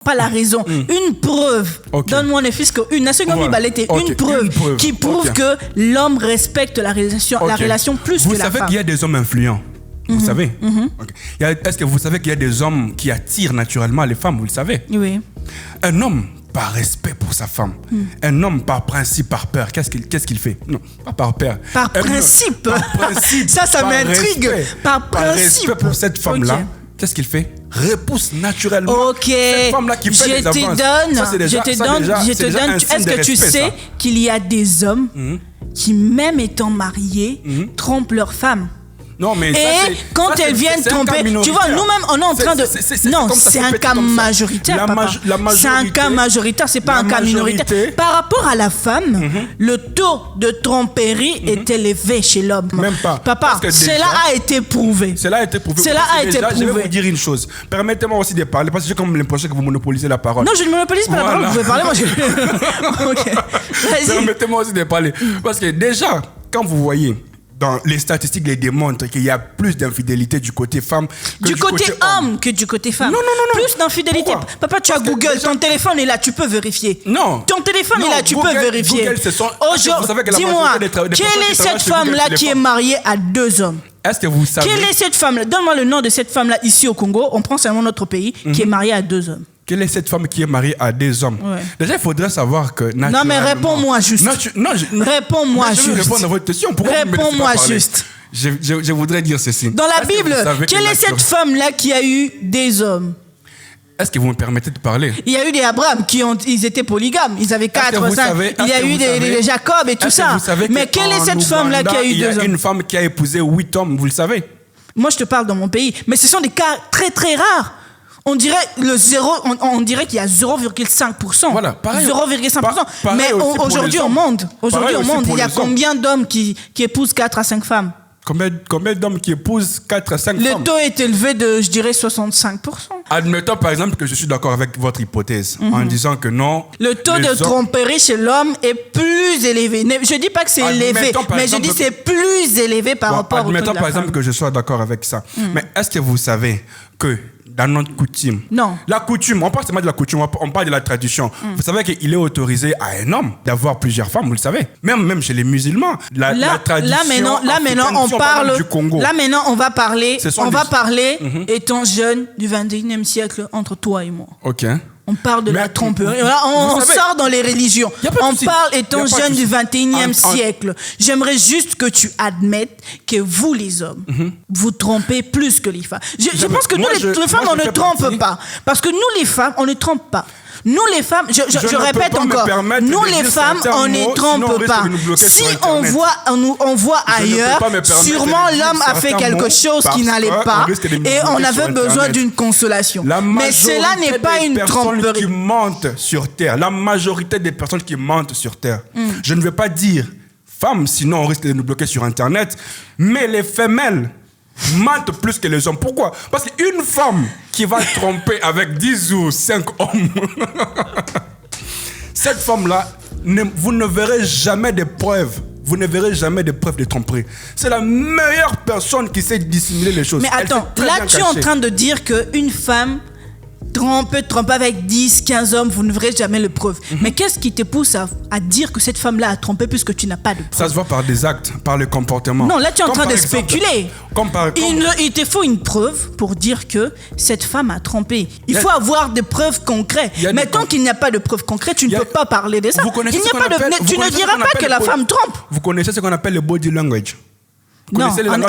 pas la raison, une preuve. Okay. Donne-moi une fils une nation une preuve qui prouve que l'homme respecte la relation plus que la femme. Vous savez qu'il y a des hommes influents. Vous savez. Est-ce que vous savez qu'il y a des hommes qui attirent naturellement les femmes? Vous le savez. Oui. Un homme par respect pour sa femme, un homme par principe, par peur, qu'est-ce qu'il fait? Non, pas par peur. Par principe. Par principe. Ça m'intrigue. Par principe. Respect pour cette femme-là. Qu'est-ce qu'il fait? Repousse naturellement. Ok. Cette femme-là qui fait des avances. Je te donne. Est-ce que tu sais qu'il y a des hommes qui, même étant mariés, trompent leur femme? Non, mais quand elles viennent tromper, tu vois, nous-mêmes, on est en train de. Non, c'est un cas majoritaire, papa. C'est un cas majoritaire, c'est pas un cas minoritaire. Par rapport à la femme, le taux de tromperie est élevé chez l'homme. Même pas. Papa, cela a été prouvé. Cela a été prouvé. Je vais vous dire une chose. Permettez-moi aussi de parler, parce que j'ai comme l'impression que vous monopolisez la parole. Non, je ne monopolise pas la parole, vous pouvez parler, moi je. Ok. Vas-y. Permettez-moi aussi de parler. Parce que déjà, quand vous voyez. Dans les statistiques les démontrent qu'il y a plus d'infidélité du côté femme que du côté homme que du côté femme. Non. Plus d'infidélité. Pourquoi? Papa, tu as Google, ton téléphone est là, tu peux vérifier. Non. Ton téléphone est là, tu peux vérifier. Dis-moi, quelle est cette femme-là qui est mariée à 2 hommes? Est-ce que vous savez? Quelle est cette femme-là? Donne-moi le nom de cette femme-là ici au Congo. On prend seulement notre pays qui est mariée à 2 hommes. Quelle est cette femme qui est mariée à 2 hommes? Ouais. Déjà, il faudrait savoir que... Non, mais réponds-moi juste. Réponds-moi juste. Je vais répondre à votre question. Réponds-moi juste. Je voudrais dire ceci. Dans la Bible, quelle est cette femme-là qui a eu des hommes? Est-ce que vous me permettez de parler? Il y a eu des Abraham ils étaient polygames. Ils avaient 4, 5. Il y a eu des Jacob et tout ça. Mais quelle est cette femme-là qui a eu 2 hommes? Il y a une femme qui a épousé 8 hommes, vous le savez? Moi, je te parle dans mon pays. Mais ce sont des cas très, très rares. On dirait on dirait qu'il y a 0,5%. Voilà, pareil. 0,5%. Mais aujourd'hui au monde, il y a combien d'hommes qui épousent 4 à 5 femmes? Combien d'hommes qui épousent 4 à 5 femmes? Le taux est élevé de, je dirais, 65%. Admettons par exemple que je suis d'accord avec votre hypothèse en disant que non. Le taux de tromperie chez l'homme est plus élevé. Je dis pas que c'est élevé, mais je dis c'est plus élevé par rapport au taux de la femme. Admettons par exemple que je sois d'accord avec ça. Mais est-ce que vous savez que dans notre coutume. Non. La coutume, on parle seulement de la coutume, on parle de la tradition. Vous savez qu'il est autorisé à un homme d'avoir plusieurs femmes, vous le savez. Même chez les musulmans. La tradition là maintenant, on parle du Congo. Là maintenant, on va parler étant jeune du 21e siècle entre toi et moi. Ok. On parle de la tromperie. On sort dans les religions. On parle étant jeune du 21e siècle. J'aimerais juste que tu admettes que vous, les hommes, vous trompez plus que les femmes. Je pense que nous, les femmes, on ne trompe pas. Parce que nous, les femmes, on ne trompe pas. Nous les femmes, je répète encore, nous les femmes, on ne trompe pas. Si on voit ailleurs, sûrement l'homme a fait quelque chose qui n'allait pas et on avait besoin d'une consolation. Mais cela n'est pas une tromperie. Qui mentent sur terre, la majorité des personnes qui mentent sur terre, je ne vais pas dire femmes, sinon on risque de nous bloquer sur Internet, mais les femelles mentent plus que les hommes. Pourquoi? Parce qu'une femme qui va tromper avec 10 ou 5 hommes, cette femme-là, vous ne verrez jamais de preuves. Vous ne verrez jamais de preuves de tromperie. C'est la meilleure personne qui sait dissimuler les choses. Mais attends, là tu es en train de dire qu'une femme peut tromper avec 10, 15 hommes, vous ne verrez jamais le preuve. Mais qu'est-ce qui te pousse à dire que cette femme-là a trompé puisque tu n'as pas de preuve? Ça se voit par des actes, par le comportement. Non, là tu es en train de spéculer. Il te faut une preuve pour dire que cette femme a trompé. Il faut avoir des preuves concrètes. Mais tant qu'il n'y a pas de preuves concrètes, tu ne peux pas parler de ça. Tu ne diras pas que la femme trompe. Vous connaissez ce qu'on appelle le body language? Non, non.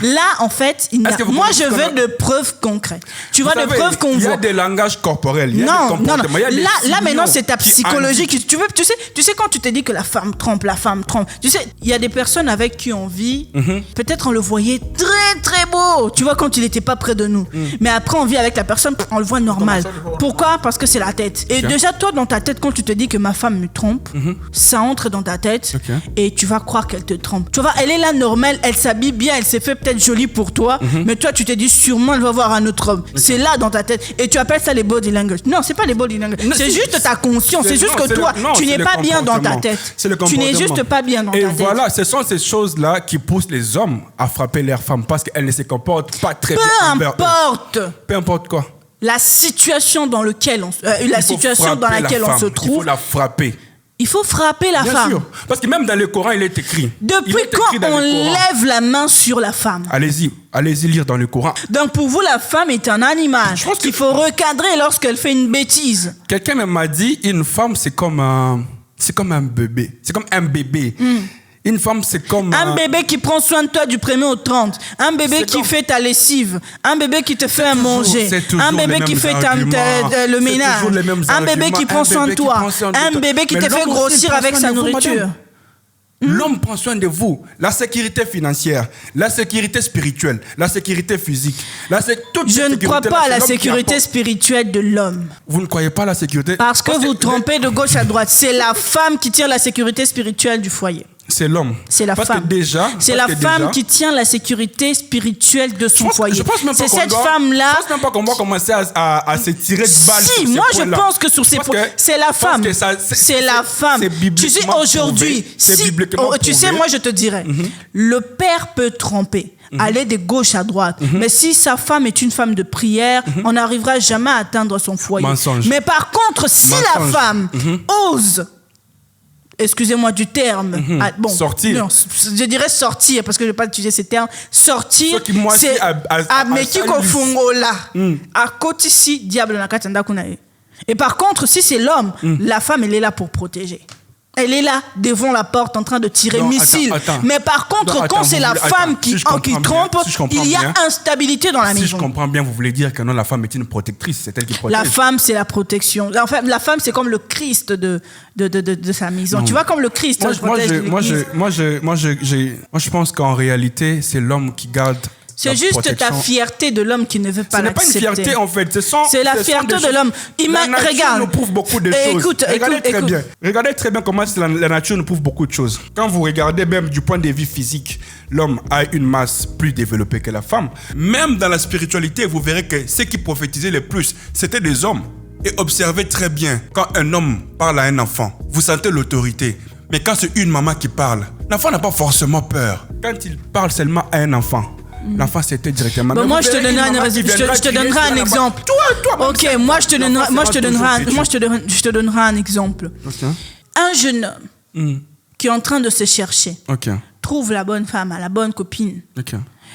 Là, en fait, moi, je veux de preuves concrètes. Tu vois, de preuves qu'on voit. Il y a des langages corporels. Non. Là, maintenant, c'est ta psychologie. Tu sais, quand tu te dis que la femme trompe. Tu sais, il y a des personnes avec qui on vit. Peut-être on le voyait très, très beau. Tu vois, quand il n'était pas près de nous. Mais après, on vit avec la personne, on le voit normal. Pourquoi? Parce que c'est la tête. Et déjà, toi, dans ta tête, quand tu te dis que ma femme me trompe, ça entre dans ta tête et tu vas croire qu'elle te trompe. Tu vois, elle est là normale, elle s'habille bien, elle s'est fait peut-être jolie pour toi, mais toi tu t'es dit sûrement elle va voir un autre homme. C'est là dans ta tête et tu appelles ça les body language. Non, c'est pas les body language. C'est juste ta conscience. C'est juste que toi, tu n'es pas bien dans ta tête. Tu n'es juste pas bien dans ta tête. Et voilà, ce sont ces choses-là qui poussent les hommes à frapper leurs femmes parce qu'elles ne se comportent pas très bien. Peu importe quoi. La situation dans laquelle on se trouve. Il faut la frapper. Il faut frapper la femme. Bien sûr. Parce que même dans le Coran, il est écrit. Depuis quand on lève la main sur la femme? Allez-y lire dans le Coran. Donc pour vous, la femme est un animal qu'il faut recadrer lorsqu'elle fait une bêtise. Quelqu'un m'a dit, une femme, c'est comme un bébé. C'est comme un bébé. Une femme, c'est comme un bébé qui prend soin de toi du 1er au 30. Un bébé qui fait ta lessive. Un bébé qui te fait à manger. Un bébé qui fait le ménage. Un bébé qui prend soin de toi. Un bébé qui te fait grossir avec sa nourriture. L'homme prend soin de vous. La sécurité financière, la sécurité spirituelle, la sécurité physique. Je ne crois pas à la sécurité spirituelle de l'homme. Vous ne croyez pas à la sécurité? Parce que vous trompez de gauche à droite. C'est la femme qui tire la sécurité spirituelle du foyer. C'est l'homme. C'est la femme. C'est la femme qui tient la sécurité spirituelle de son foyer. C'est cette femme-là. Je pense même pas qu'on va commencer à se tirer de balles. Si, moi je pense que sur ces points, c'est la femme. C'est la femme. Tu sais, aujourd'hui, tu sais, moi je te dirais, le père peut tromper, aller de gauche à droite. Mais si sa femme est une femme de prière, on n'arrivera jamais à atteindre son foyer. Mensonge. Mais par contre, si la femme ose, excusez-moi du terme, sortir. Non, je dirais sortir parce que je ne vais pas utiliser ces termes. Sortir, c'est mais qui confond là. À côté ici, diable na katanda kunae. Et par contre, si c'est l'homme, la femme elle est là pour protéger. Elle est là devant la porte en train de tirer missile. Mais par contre, quand c'est la femme qui trompe, il y a instabilité dans la maison. Si je comprends bien, vous voulez dire que non, la femme est une protectrice, c'est elle qui protège. La femme, c'est la protection. En fait, la femme, c'est comme le Christ de sa maison. Non. Tu vois, comme le Christ. Moi, je pense qu'en réalité, c'est l'homme qui garde. C'est juste protection. Ta fierté de l'homme qui ne veut pas l'accepter. Ce n'est pas une fierté en fait. C'est la fierté de l'homme. Regarde. Nous prouve beaucoup de choses. Regardez très bien comment la nature nous prouve beaucoup de choses. Quand vous regardez même du point de vue physique, l'homme a une masse plus développée que la femme. Même dans la spiritualité, vous verrez que ceux qui prophétisaient le plus, c'était des hommes. Et observez très bien, quand un homme parle à un enfant, vous sentez l'autorité. Mais quand c'est une maman qui parle, l'enfant n'a pas forcément peur. Quand il parle seulement à un enfant, l'enfant c'était directement. Bon, moi je te donnerai un exemple. Ok, moi je te donnerai un exemple. Okay. Un jeune homme qui est en train de se chercher, trouve la bonne femme, la bonne copine.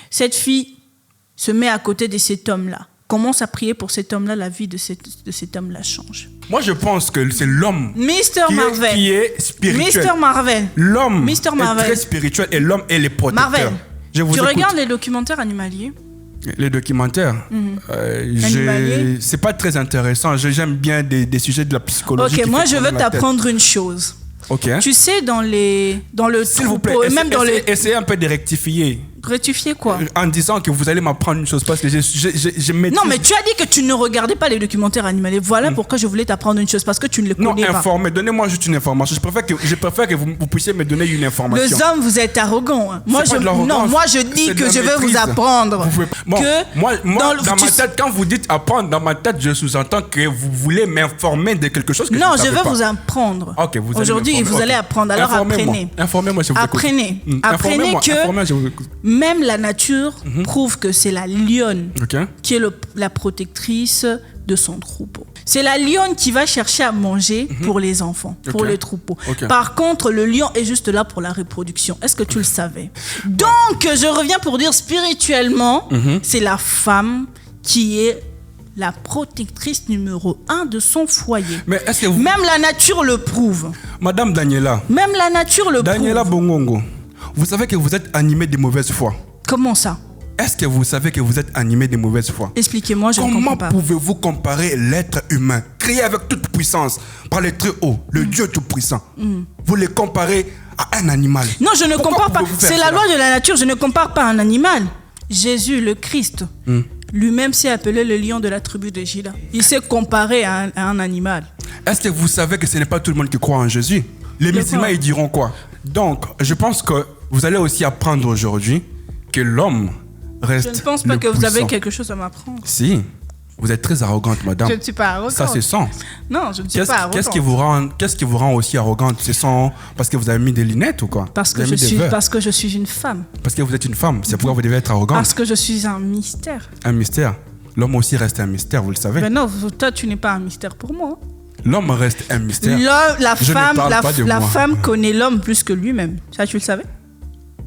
Cette fille se met à côté de cet homme-là. Commence à prier pour cet homme-là, la vie de cet homme-là change. Moi, je pense que c'est l'homme qui est spirituel. Mr. Marvel. L'homme est très spirituel et l'homme est le protecteur. Marvel. Tu regardes les documentaires animaliers? Les documentaires, c'est pas très intéressant. J'aime bien des sujets de la psychologie. Ok, moi je veux t'apprendre une chose. Okay. Tu sais, dans le s'il vous plaît, essayez un peu de rectifier. Rectifier quoi? En disant que vous allez m'apprendre une chose parce que je maîtrise. Non, mais tu as dit que tu ne regardais pas les documentaires animaliers. Voilà pourquoi je voulais t'apprendre une chose, parce que tu ne le connais pas. Non, informez. Donnez-moi juste une information. Je préfère que vous puissiez me donner une information. Les hommes, vous êtes arrogants. Hein. Moi, je dis que je veux vous apprendre. Dans ma tête, quand vous dites apprendre, dans ma tête, je sous-entends que vous voulez m'informer de quelque chose que je ne savais pas. Non, je veux vous apprendre. Okay, aujourd'hui, vous allez apprendre. Alors apprenez. Informez-moi, s'il vous plaît. Apprenez que même la nature prouve que c'est la lionne qui est la protectrice de son troupeau. C'est la lionne qui va chercher à manger pour les enfants, pour les troupeaux. Par contre, le lion est juste là pour la reproduction. Est-ce que tu le savais? Donc, je reviens pour dire spirituellement, c'est la femme qui est la protectrice numéro 1 de son foyer. Mais est-ce que même la nature le prouve. Madame Daniela. Même la nature le Daniela prouve. Bongongo, vous savez que vous êtes animée de mauvaise foi. Comment ça? Est-ce que vous savez que vous êtes animé de mauvaise foi? Expliquez-moi, je ne comprends pas. Comment pouvez-vous comparer l'être humain, créé avec toute puissance, par le très haut, le Dieu tout-puissant? Vous le comparez à un animal? Non, je ne compare pas. C'est la loi de la nature, je ne compare pas à un animal. Jésus, le Christ, lui-même s'est appelé le lion de la tribu de Juda. Il s'est comparé à un animal. Est-ce que vous savez que ce n'est pas tout le monde qui croit en Jésus? Les musulmans, ils diront quoi? Donc, je pense que vous allez aussi apprendre aujourd'hui que l'homme reste. Je ne pense pas que vous avez quelque chose à m'apprendre. Si. Vous êtes très arrogante, madame. Je ne suis pas arrogante. Ça, c'est sans. Non, je ne suis pas arrogante. Qu'est-ce qui vous rend aussi arrogante? C'est sans parce que vous avez mis des lunettes ou quoi? Parce que je suis une femme. Parce que vous êtes une femme. C'est pourquoi vous devez être arrogante. Parce que je suis un mystère. Un mystère. L'homme aussi reste un mystère, vous le savez. Mais non, toi, tu n'es pas un mystère pour moi. L'homme reste un mystère. La femme connaît l'homme plus que lui-même. Ça, tu le savais?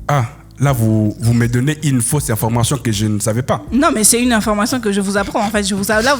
Ah. Là, vous me donnez une fausse information que je ne savais pas. Non, mais c'est une information que je vous apprends. En fait, là,